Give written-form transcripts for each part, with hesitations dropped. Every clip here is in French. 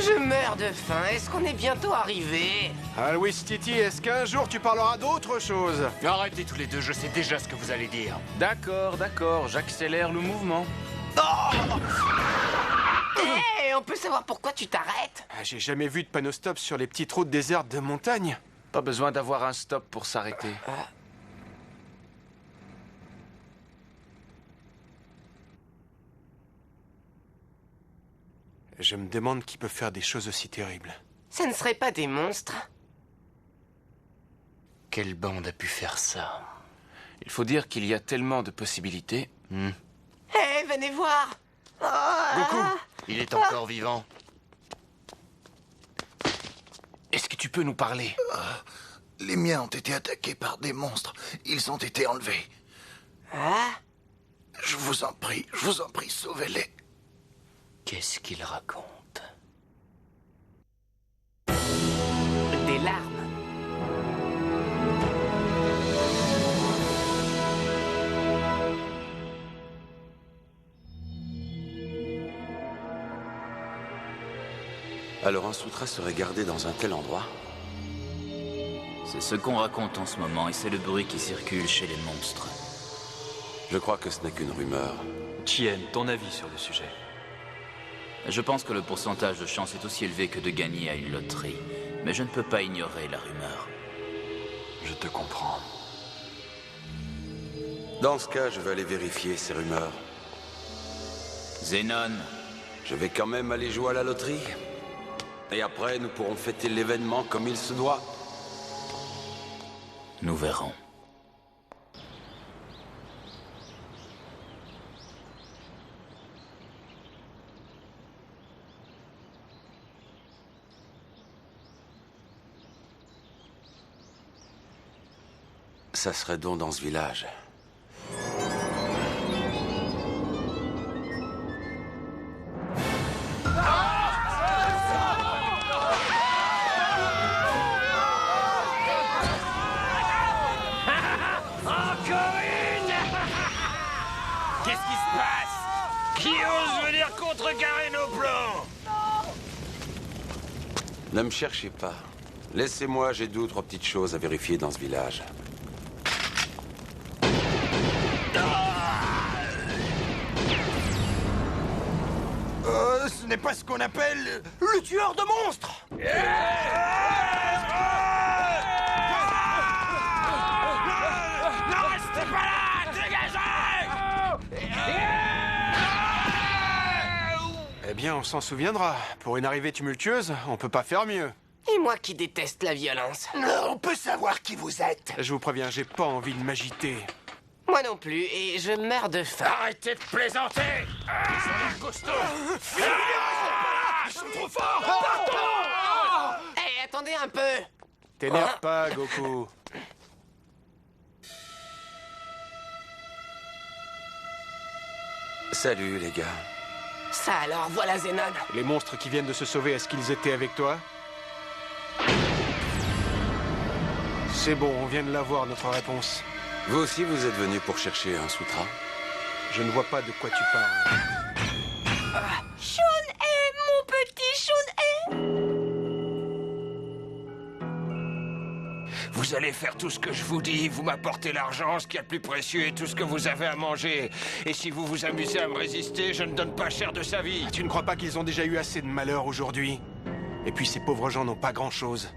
Je meurs de faim. Est-ce qu'on est bientôt arrivé? Ah, Ouistiti, est-ce qu'un jour tu parleras d'autre chose? Arrêtez tous les deux, je sais déjà ce que vous allez dire. D'accord, j'accélère le mouvement. Hé, on peut savoir pourquoi tu t'arrêtes? Ah, j'ai jamais vu de panneau stop sur les petites routes désertes de montagne. Pas besoin d'avoir un stop pour s'arrêter. Je me demande qui peut faire des choses aussi terribles. Ce ne seraient pas des monstres? Quelle bande a pu faire ça? Il faut dire qu'il y a tellement de possibilités. Hé, venez voir! Goku! Il est encore vivant. Est-ce que tu peux nous parler? Les miens ont été attaqués par des monstres. Ils ont été enlevés. Ah? Je vous en prie, sauvez-les. Qu'est-ce qu'il raconte? Des larmes. Alors un sutra serait gardé dans un tel endroit? C'est ce qu'on raconte en ce moment et c'est le bruit qui circule chez les monstres. Je crois que ce n'est qu'une rumeur. Chien, ton avis sur le sujet? Je pense que le pourcentage de chance est aussi élevé que de gagner à une loterie. Mais je ne peux pas ignorer la rumeur. Je te comprends. Dans ce cas, je vais aller vérifier ces rumeurs. Zenon, Je vais quand même aller jouer à la loterie. Et après, nous pourrons fêter l'événement comme il se doit. nous verrons. Ça serait donc dans ce village. Qu'est-ce qui se passe? Qui ose venir contrecarrer nos plans? Ne me cherchez pas. Laissez-moi, j'ai 2 ou 3 petites choses à vérifier dans ce village. Ce n'est pas ce qu'on appelle le tueur de monstres. Non, restez pas là! Dégagez! Eh bien, on s'en souviendra. Pour une arrivée tumultueuse, on peut pas faire mieux. Et moi qui déteste la violence. On peut savoir qui vous êtes. Je vous préviens, j'ai pas envie de m'agiter. Moi non plus, et je meurs de faim. Arrêtez de plaisanter! Ils ont l'air costauds! Ils sont trop forts. Hé, attendez un peu! T'énerve pas, Goku. Salut, les gars. Ça alors, voilà Zenon. Les monstres qui viennent de se sauver, est-ce qu'ils étaient avec toi? C'est bon, on vient de l'avoir, notre réponse. Vous aussi, vous êtes venus pour chercher un sutra? Je ne vois pas de quoi tu parles. Shun-e, mon petit Shun-e! Vous allez faire tout ce que je vous dis. Vous m'apportez l'argent, ce qu'il y a de plus précieux et tout ce que vous avez à manger. Et si vous vous amusez à me résister, je ne donne pas cher de sa vie. Tu ne crois pas qu'ils ont déjà eu assez de malheur aujourd'hui? Et puis ces pauvres gens n'ont pas grand-chose.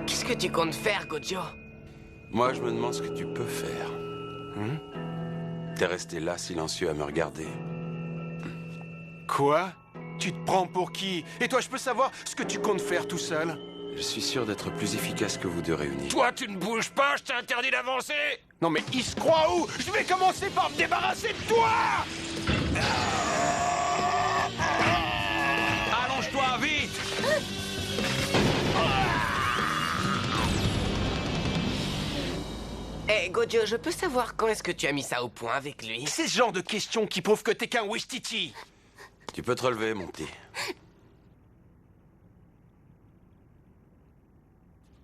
Qu'est-ce que tu comptes faire, Gojo? Moi, je me demande ce que tu peux faire. T'es resté là, silencieux, à me regarder. Quoi? Tu te prends pour qui? Et toi, je peux savoir ce que tu comptes faire tout seul? Je suis sûr d'être plus efficace que vous 2 réunis. Toi, tu ne bouges pas, je t'ai interdit d'avancer. Non mais il se croit où? Je vais commencer par me débarrasser de toi! Allonge-toi, vite! Hé, Gojo, je peux savoir quand est-ce que tu as mis ça au point avec lui? C'est ce genre de questions qui prouvent que t'es qu'un Ouistiti. Tu peux te relever, mon petit.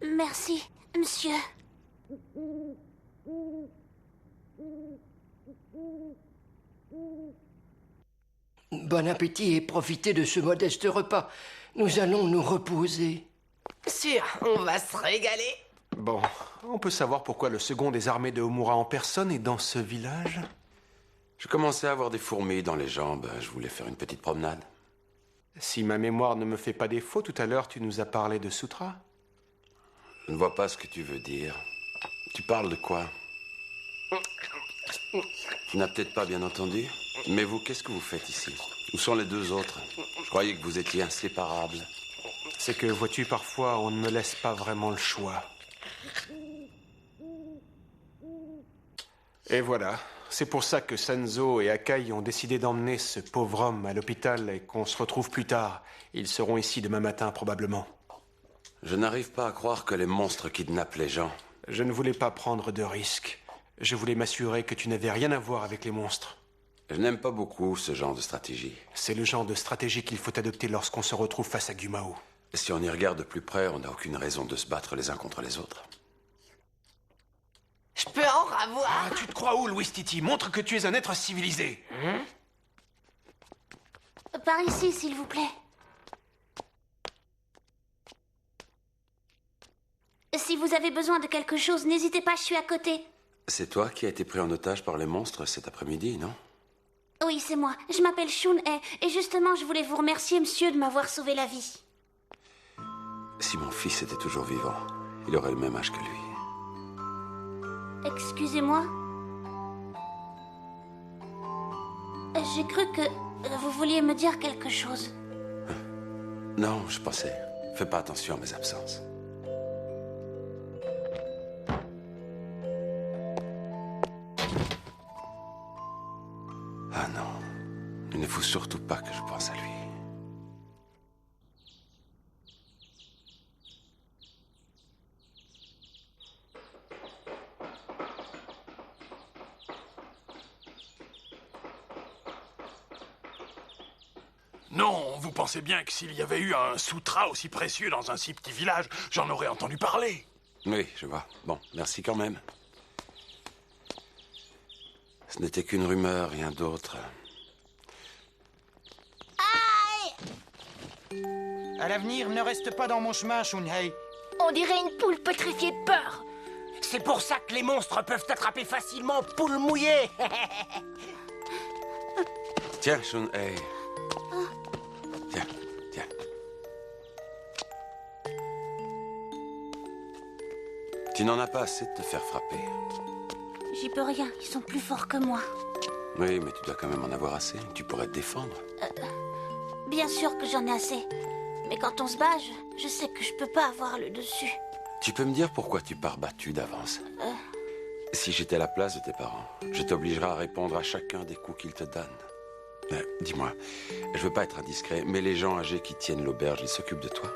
Merci, monsieur. Bon appétit et profitez de ce modeste repas. Nous allons nous reposer. Sûr, on va se régaler. Bon, on peut savoir pourquoi le second des armées de Homura en personne est dans ce village? Je commençais à avoir des fourmis dans les jambes. Je voulais faire une petite promenade. Si ma mémoire ne me fait pas défaut, tout à l'heure, tu nous as parlé de Sutra. Je ne vois pas ce que tu veux dire. Tu parles de quoi? Tu n'as peut-être pas bien entendu. Mais vous, qu'est-ce que vous faites ici? Où sont les deux autres? Je croyais que vous étiez inséparables. C'est que, vois-tu, parfois, on ne me laisse pas vraiment le choix. Et voilà. C'est pour ça que Sanzo et Akai ont décidé d'emmener ce pauvre homme à l'hôpital et qu'on se retrouve plus tard. Ils seront ici demain matin, probablement. Je n'arrive pas à croire que les monstres kidnappent les gens. Je ne voulais pas prendre de risques. Je voulais m'assurer que tu n'avais rien à voir avec les monstres. Je n'aime pas beaucoup ce genre de stratégie. C'est le genre de stratégie qu'il faut adopter lorsqu'on se retrouve face à Gumao. Si on y regarde de plus près, on n'a aucune raison de se battre les uns contre les autres. Je peux en ravoir. Ah, tu te crois où, Louis Titi? Montre que tu es un être civilisé. Par ici, s'il vous plaît. Si vous avez besoin de quelque chose, n'hésitez pas, je suis à côté. C'est toi qui as été pris en otage par les monstres cet après-midi, non? Oui, c'est moi. Je m'appelle Shun-hei. Et justement, je voulais vous remercier, monsieur, de m'avoir sauvé la vie. Si mon fils était toujours vivant, il aurait le même âge que lui. Excusez-moi. J'ai cru que vous vouliez me dire quelque chose. Non, je pensais. Fais pas attention à mes absences. Ah non. Il ne faut surtout pas que je pense à lui. Non, vous pensez bien que s'il y avait eu un sutra aussi précieux dans un si petit village, j'en aurais entendu parler. Oui, je vois. Bon, merci quand même. Ce n'était qu'une rumeur, rien d'autre. À l'avenir, ne reste pas dans mon chemin, Shun-hei. On dirait une poule pétrifiée de peur. C'est pour ça que les monstres peuvent t'attraper facilement, poule mouillée. Tiens, Shun-hei. Tiens, tiens. Tu n'en as pas assez de te faire frapper. J'y peux rien, ils sont plus forts que moi. Oui, mais tu dois quand même en avoir assez. Tu pourrais te défendre. Bien sûr que j'en ai assez. Mais quand on se bat, je sais que je peux pas avoir le dessus. Tu peux me dire pourquoi tu pars battu d'avance? Si j'étais à la place de tes parents, je t'obligerais à répondre à chacun des coups qu'ils te donnent. Dis-moi, je veux pas être indiscret, mais les gens âgés qui tiennent l'auberge, ils s'occupent de toi?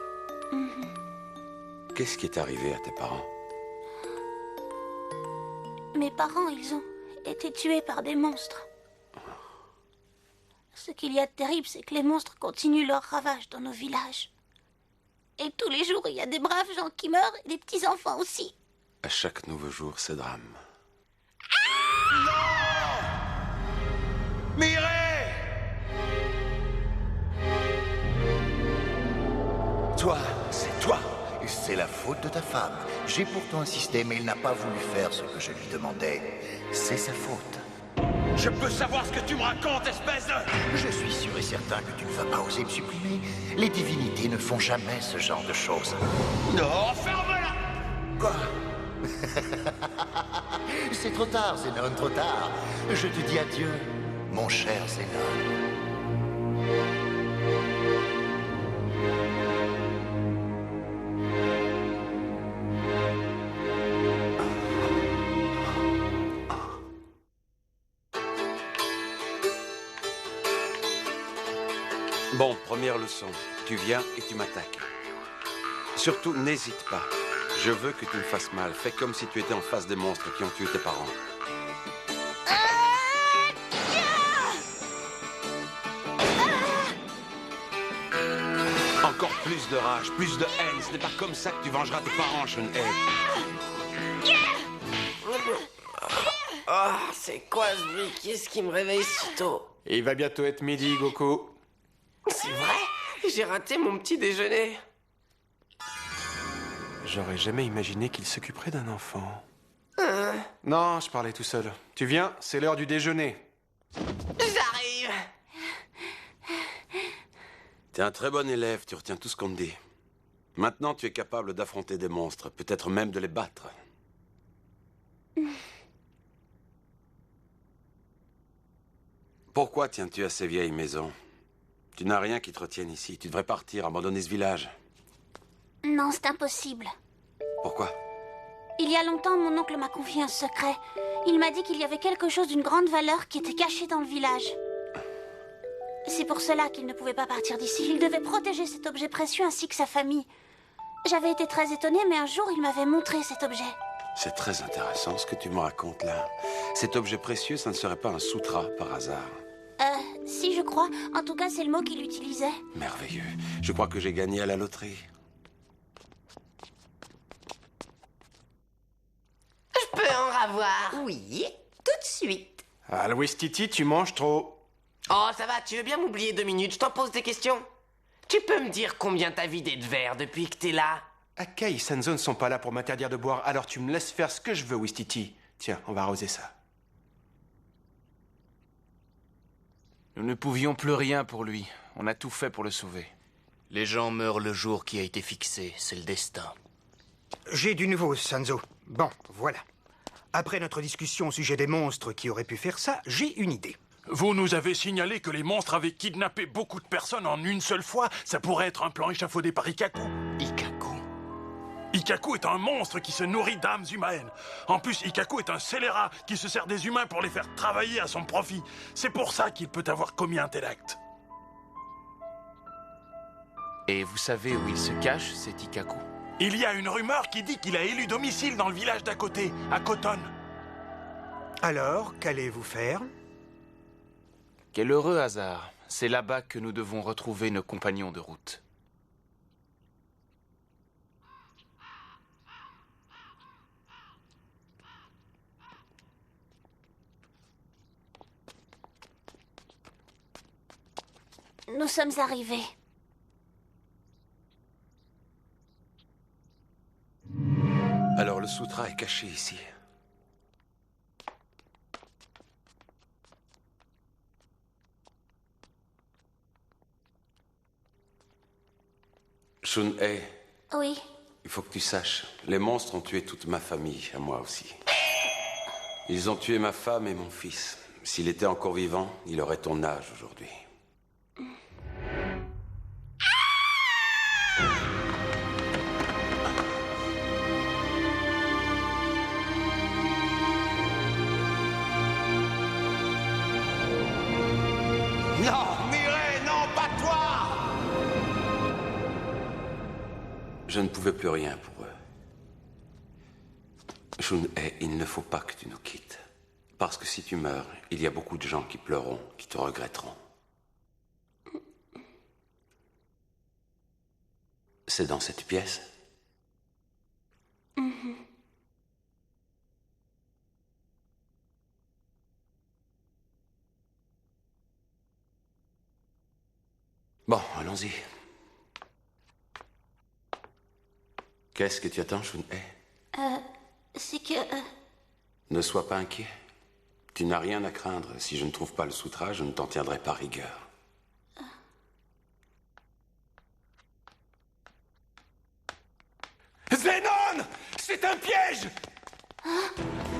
Qu'est-ce qui est arrivé à tes parents? Mes parents, ils ont été tués par des monstres. Ce qu'il y a de terrible, c'est que les monstres continuent leur ravage dans nos villages. Et tous les jours, il y a des braves gens qui meurent et des petits-enfants aussi. À chaque nouveau jour, c'est drame. Mireille! Toi, c'est toi. Et c'est la faute de ta femme. J'ai pourtant insisté, mais il n'a pas voulu faire ce que je lui demandais. C'est sa faute. Je peux savoir ce que tu me racontes, espèce de... Je suis sûr et certain que tu ne vas pas oser me supprimer. Les divinités ne font jamais ce genre de choses. Non, ferme-la! Quoi? C'est trop tard, Zénon, trop tard. Je te dis adieu, mon cher Zénon. Bon, première leçon. Tu viens et tu m'attaques. Surtout, n'hésite pas. Je veux que tu me fasses mal. Fais comme si tu étais en face des monstres qui ont tué tes parents. Encore plus de rage, plus de haine. Ce n'est pas comme ça que tu vengeras tes parents, Shun-hei. Oh, c'est quoi ce bruit? Qui est-ce qui me réveille si tôt? Il va bientôt être midi, Goku. C'est vrai? J'ai raté mon petit déjeuner. J'aurais jamais imaginé qu'il s'occuperait d'un enfant. Non, je parlais tout seul. Tu viens, c'est l'heure du déjeuner. J'arrive. T'es un très bon élève, tu retiens tout ce qu'on te dit. Maintenant, tu es capable d'affronter des monstres, peut-être même de les battre. Pourquoi tiens-tu à ces vieilles maisons? Tu n'as rien qui te retienne ici. Tu devrais partir, abandonner ce village. Non, c'est impossible. Pourquoi? Il y a longtemps, mon oncle m'a confié un secret. Il m'a dit qu'il y avait quelque chose d'une grande valeur qui était caché dans le village. C'est pour cela qu'il ne pouvait pas partir d'ici. Il devait protéger cet objet précieux ainsi que sa famille. J'avais été très étonnée, mais un jour, il m'avait montré cet objet. C'est très intéressant ce que tu me racontes là. Cet objet précieux, ça ne serait pas un sutra par hasard? Si, je crois. En tout cas, c'est le mot qu'il utilisait. Merveilleux. Je crois que j'ai gagné à la loterie. Je peux en avoir. Oui, tout de suite. Ah, Louis Titi, tu manges trop. Oh, ça va, tu veux bien m'oublier 2 minutes? Je t'en pose des questions. Tu peux me dire combien t'as vidé de verre depuis que t'es là? Akai et Sanzo ne sont pas là pour m'interdire de boire, alors tu me laisses faire ce que je veux, Wistiti. Tiens, on va arroser ça. Nous ne pouvions plus rien pour lui. On a tout fait pour le sauver. Les gens meurent le jour qui a été fixé. C'est le destin. J'ai du nouveau, Sanzo. Bon, voilà. Après notre discussion au sujet des monstres qui auraient pu faire ça, j'ai une idée. Vous nous avez signalé que les monstres avaient kidnappé beaucoup de personnes en une seule fois. Ça pourrait être un plan échafaudé par Ikkaku. Ikkaku? Ikkaku est un monstre qui se nourrit d'âmes humaines. En plus, Ikkaku est un scélérat qui se sert des humains pour les faire travailler à son profit. C'est pour ça qu'il peut avoir commis un tel acte. Et vous savez où il se cache, cet Ikkaku? Il y a une rumeur qui dit qu'il a élu domicile dans le village d'à côté, à Koton. Alors, qu'allez-vous faire? Quel heureux hasard. C'est là-bas que nous devons retrouver nos compagnons de route. Nous sommes arrivés. Alors le sutra est caché ici. Shun-hei. Oui. Il faut que tu saches, les monstres ont tué toute ma famille, à moi aussi. Ils ont tué ma femme et mon fils. S'il était encore vivant, il aurait ton âge aujourd'hui. Non, Mireille, non, pas toi! Je ne pouvais plus rien pour eux. Shun-hei, il ne faut pas que tu nous quittes. Parce que si tu meurs, il y a beaucoup de gens qui pleureront, qui te regretteront. C'est dans cette pièce? Bon, allons-y. Qu'est-ce que tu attends, Shun-hei? C'est que... Ne sois pas inquiet. Tu n'as rien à craindre. Si je ne trouve pas le sutra, je ne t'en tiendrai pas rigueur. Zenon! C'est un piège!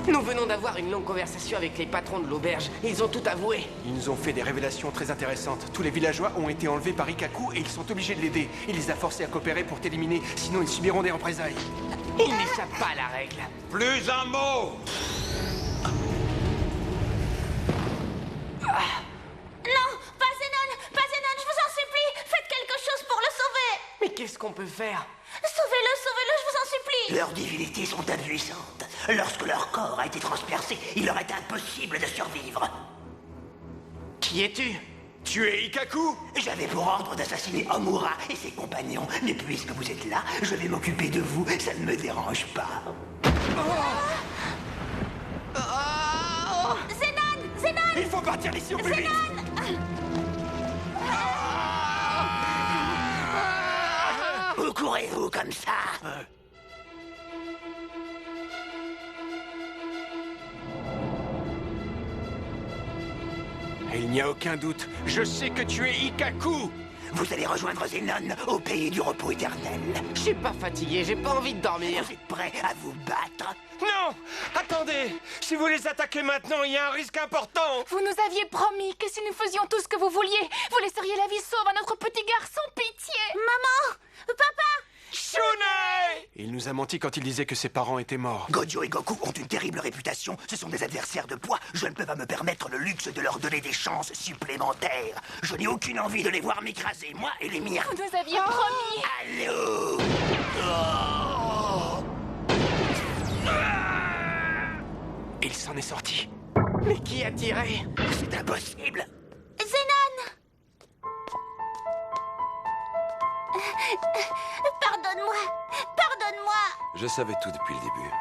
Nous venons d'avoir une longue conversation avec les patrons de l'auberge. Ils ont tout avoué. Ils nous ont fait des révélations très intéressantes. Tous les villageois ont été enlevés par Ikkaku et ils sont obligés de l'aider. Il les a forcés à coopérer pour t'éliminer, sinon ils subiront des représailles. Ils n'échappent pas à la règle. Plus un mot! Non, pas Zenon! Pas Zenon, je vous en supplie! Faites quelque chose pour le sauver! Mais qu'est-ce qu'on peut faire? Sauvez-le, sauvez-le, je vous en supplie! Leurs divinités sont impuissantes. Lorsque leur corps a été transpercé, il leur est impossible de survivre. Qui es-tu? Tu es Ikkaku? J'avais pour ordre d'assassiner Omura et ses compagnons, mais puisque vous êtes là, je vais m'occuper de vous, ça ne me dérange pas. Zenon! Zenon! Il faut partir d'ici au plus vite! Zenon! mourrez-vous comme ça? Il n'y a aucun doute. Je sais que tu es Ikkaku. Vous allez rejoindre Zenon au pays du repos éternel. Je suis pas fatigué, j'ai pas envie de dormir. Vous êtes prêts à vous battre? Non! Attendez! Si vous les attaquez maintenant, il y a un risque important! Vous nous aviez promis que si nous faisions tout ce que vous vouliez, vous laisseriez la vie sauve à notre petit garçon, pitié! Maman! Papa! Shun'ei! Il nous a menti quand il disait que ses parents étaient morts. Gojo et Goku ont une terrible réputation. Ce sont des adversaires de poids. Je ne peux pas me permettre le luxe de leur donner des chances supplémentaires. Je n'ai aucune envie de les voir m'écraser, moi et les miens. Vous nous aviez promis! Allô! Il s'en est sorti. Mais qui a tiré? C'est impossible. Zenon! Pardonne-moi! Pardonne-moi! Je savais tout depuis le début.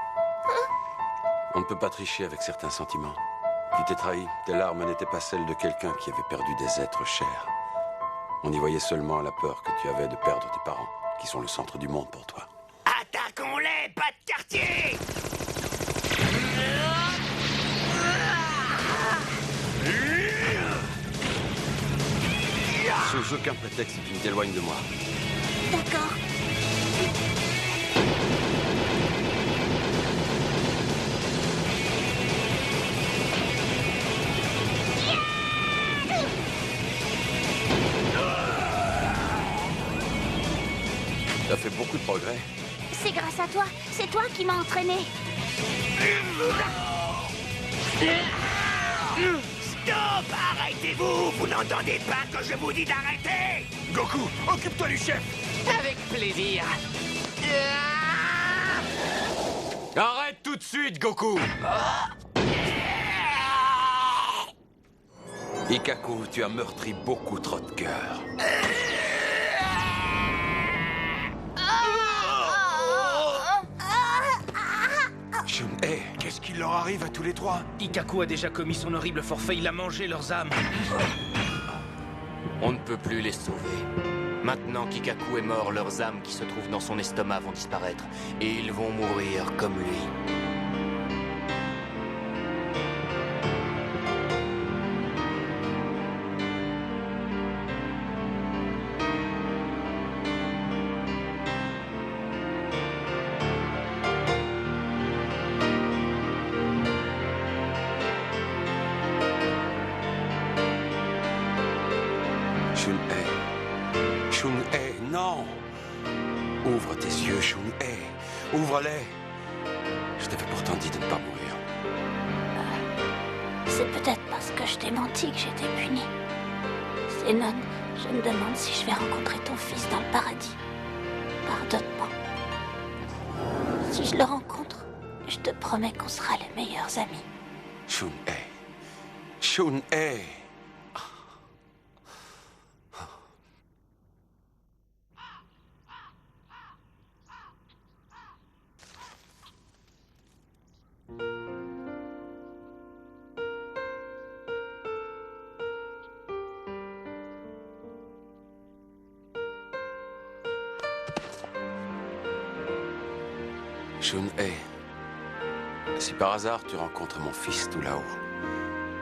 On ne peut pas tricher avec certains sentiments. Tu t'es trahi. Tes larmes n'étaient pas celles de quelqu'un qui avait perdu des êtres chers. On y voyait seulement la peur que tu avais de perdre tes parents, qui sont le centre du monde pour toi. Attaquons-les, pas de quartier! Sous aucun prétexte, tu ne t'éloignes de moi. D'accord. Tu as fait beaucoup de progrès. C'est grâce à toi. C'est toi qui m'as entraîné. Stop! Arrêtez-vous! Vous n'entendez pas que je vous dis d'arrêter? Goku, occupe-toi du chef! Avec plaisir. Arrête tout de suite, Goku! Ikkaku, tu as meurtri beaucoup trop de cœurs. Shun'ei, qu'est-ce qui leur arrive à tous les trois? Ikkaku a déjà commis son horrible forfait, il a mangé leurs âmes. On ne peut plus les sauver. Maintenant qu'Ikkaku est mort, leurs âmes qui se trouvent dans son estomac vont disparaître. Et ils vont mourir comme lui. Shun'ei, non! Ouvre tes yeux, Shun'ei. Ouvre-les. Je t'avais pourtant dit de ne pas mourir. C'est peut-être parce que je t'ai menti que j'étais punie. Zenon, je me demande si je vais rencontrer ton fils dans le paradis. Pardonne-moi. Si je le rencontre, je te promets qu'on sera les meilleurs amis. Shun'ei. Shun'ei. Shun'ei, si par hasard tu rencontres mon fils tout là-haut,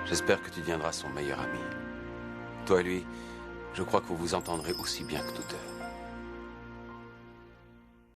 j'espère que tu deviendras son meilleur ami. Toi et lui, je crois que vous vous entendrez aussi bien que tous deux.